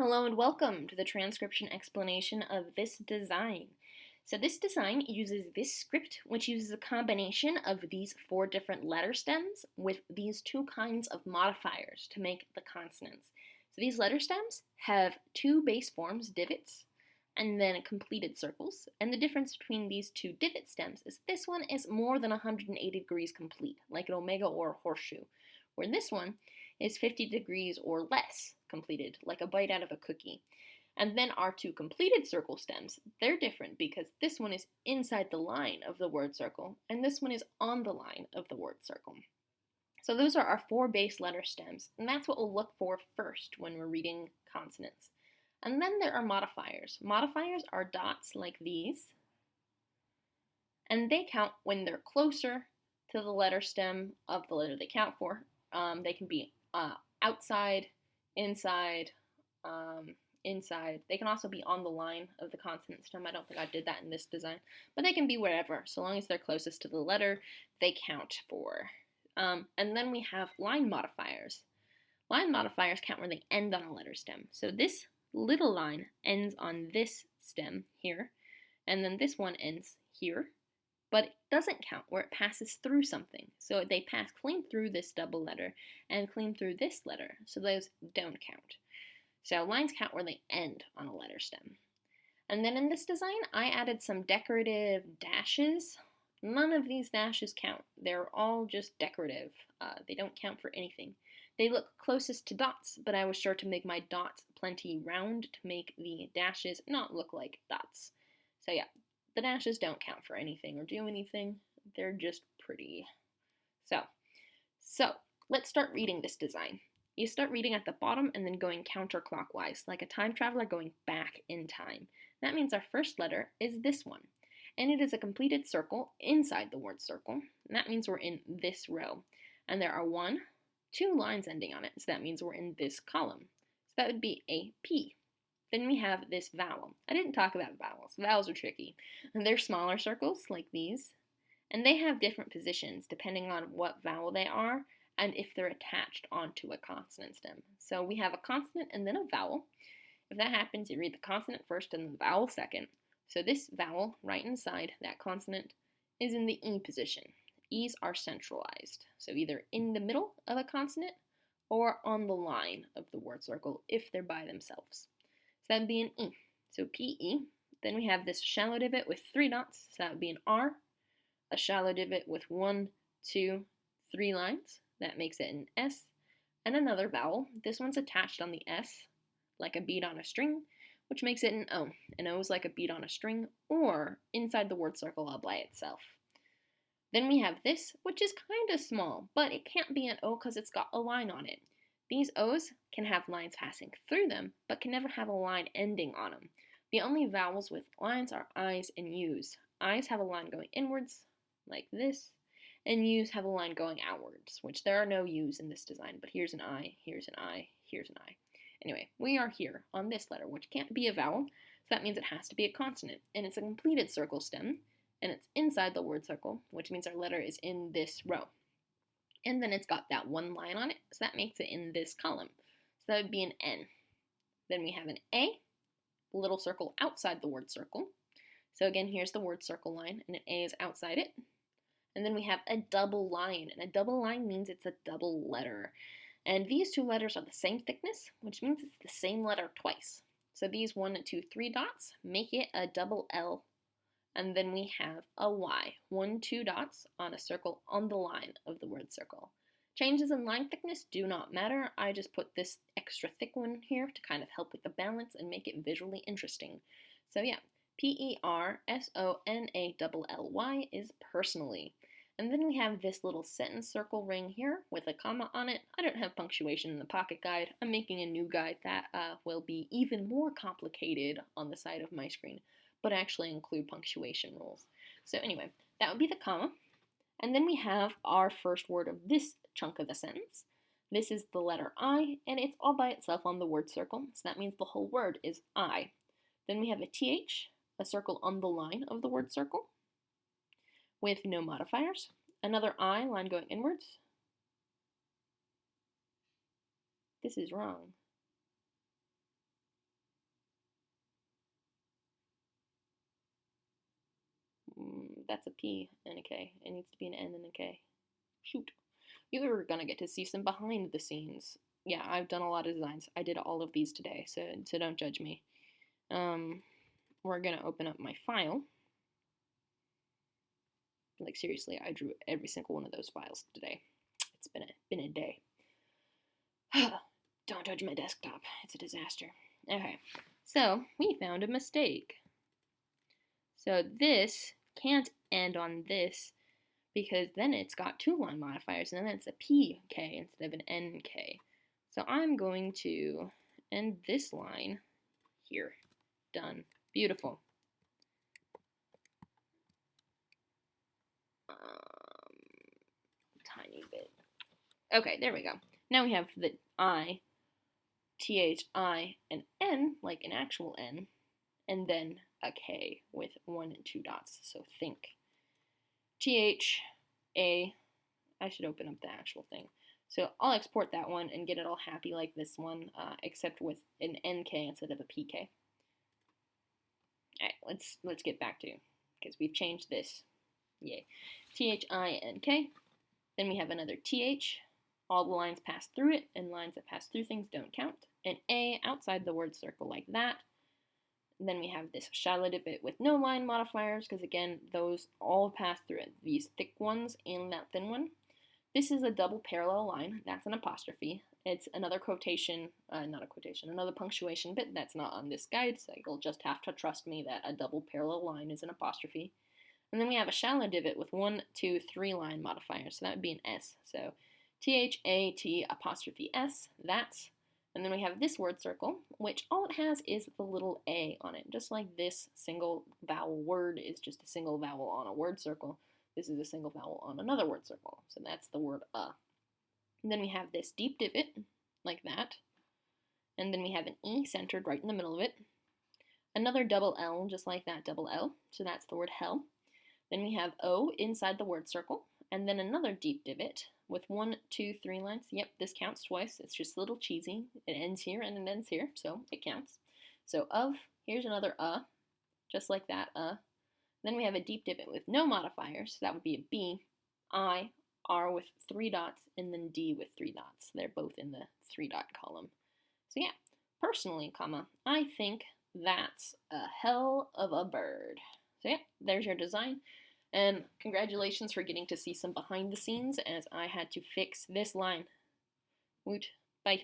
Hello and welcome to the transcription explanation of this design. So this design uses this script, which uses a combination of these 4 different letter stems with these 2 kinds of modifiers to make the consonants. So these letter stems have 2 base forms, divots, and then completed circles. And the difference between these 2 divot stems is this one is more than 180 degrees complete, like an omega or a horseshoe, where this one is 50 degrees or less completed, like a bite out of a cookie. And then our 2 completed circle stems, they're different because this one is inside the line of the word circle, and this one is on the line of the word circle. So those are our 4 base letter stems, and that's what we'll look for first when we're reading consonants. And then there are modifiers. Modifiers are dots like these, and they count when they're closer to the letter stem of the letter they count for. They can be outside, inside, inside. They can also be on the line of the consonant stem. I don't think I did that in this design, but they can be wherever. So long as they're closest to the letter, they count for. And then we have line modifiers. Line modifiers count where they end on a letter stem. So this little line ends on this stem here, and then this one ends here, but it doesn't count where it passes through something. So they pass clean through this double letter and clean through this letter, so those don't count. So lines count where they end on a letter stem. And then in this design, I added some decorative dashes. None of these dashes count. They're all just decorative. They don't count for anything. They look closest to dots, but I was sure to make my dots plenty round to make the dashes not look like dots. So yeah, the dashes don't count for anything or do anything. They're just pretty. So let's start reading this design. You start reading at the bottom and then going counterclockwise, like a time traveler going back in time. That means our first letter is this one, and it is a completed circle inside the word circle, and that means we're in this row. And there are 1, 2 lines ending on it, so that means we're in this column. So that would be a P. Then we have this vowel. I didn't talk about vowels. Vowels are tricky. And they're smaller circles like these, and they have different positions depending on what vowel they are and if they're attached onto a consonant stem. So we have a consonant and then a vowel. If that happens, you read the consonant first and the vowel second. So this vowel right inside that consonant is in the E position. E's are centralized, so either in the middle of a consonant or on the line of the word circle if they're by themselves. So that would be an E. So P-E. Then we have this shallow divot with 3 dots, so that would be an R. A shallow divot with 1, 2, 3 lines, that makes it an S. And another vowel. This one's attached on the S, like a bead on a string, which makes it an O. An O is like a bead on a string, or inside the word circle all by itself. Then we have this, which is kind of small, but it can't be an O because it's got a line on it. These O's can have lines passing through them, but can never have a line ending on them. The only vowels with lines are I's and U's. I's have a line going inwards, like this, and U's have a line going outwards, which there are no U's in this design, but here's an I, here's an I, here's an I. Anyway, we are here on this letter, which can't be a vowel, so that means it has to be a consonant, and it's a completed circle stem, and it's inside the word circle, which means our letter is in this row. And then it's got that 1 line on it, so that makes it in this column. So that would be an N. Then we have an A, little circle outside the word circle. So again, here's the word circle line, and an A is outside it. And then we have a double line, and a double line means it's a double letter. And these 2 letters are the same thickness, which means it's the same letter twice. So these 1, 2, 3 dots make it a double L. And then we have a Y, 1, 2 dots on a circle on the line of the word circle. Changes in line thickness do not matter. I just put this extra thick one here to kind of help with the balance and make it visually interesting. So yeah, P-E-R-S-O-N-A-L-L-Y is personally. And then we have this little sentence circle ring here with a comma on it. I don't have punctuation in the pocket guide. I'm making a new guide that will be even more complicated on the side of my screen, but actually include punctuation rules. So anyway, that would be the comma. And then we have our first word of this chunk of the sentence. This is the letter I, and it's all by itself on the word circle, so that means the whole word is I. Then we have a TH, a circle on the line of the word circle, with no modifiers. Another I, line going inwards. This is wrong. that's a P and a K. It needs to be an N and a K. Shoot. You are going to get to see some behind the scenes. Yeah, I've done a lot of designs. I did all of these today, so don't judge me. We're going to open up my file. Like, seriously, I drew every single one of those files today. It's been a day. Don't touch my desktop. It's a disaster. Okay, so we found a mistake. So this can't end on this because then it's got 2 line modifiers and then it's a PK instead of an NK. So I'm going to end this line here. Done. Beautiful. Tiny bit. Okay, there we go. Now we have the I, TH, I, and N, like an actual N, and then a K with 1 and 2 dots. So think. TH, A, I should open up the actual thing. So I'll export that one and get it all happy like this one, except with an NK instead of a PK. Alright, let's get back to, because we've changed this. Yay. THINK. Then we have another TH. All the lines pass through it, and lines that pass through things don't count. An A outside the word circle like that. And then we have this shallow divot with no line modifiers, because again, those all pass through it. These thick ones and that thin one. This is a double parallel line. That's an apostrophe. It's another quotation, not a quotation, another punctuation bit that's not on this guide, so you'll just have to trust me that a double parallel line is an apostrophe. And then we have a shallow divot with 1, 2, 3 line modifiers, so that would be an S. So THAT apostrophe S, that's. And then we have this word circle, which all it has is the little A on it, just like this single vowel word is just a single vowel on a word circle. This is a single vowel on another word circle, so that's the word And then we have this deep divot, like that. And then we have an E centered right in the middle of it. Another double L, just like that double L, so that's the word hell. Then we have O inside the word circle, and then another deep divot with 1, 2, 3 lines. Yep, this counts twice. It's just a little cheesy. It ends here and it ends here, so it counts. So of, here's another just like that Then we have a deep divot with no modifiers. So that would be a B, I, R with 3 dots, and then D with 3 dots. They're both in the 3-dot column. So yeah, personally, I think that's a hell of a bird. So yeah, there's your design. And congratulations for getting to see some behind the scenes as I had to fix this line. Woot. Bye.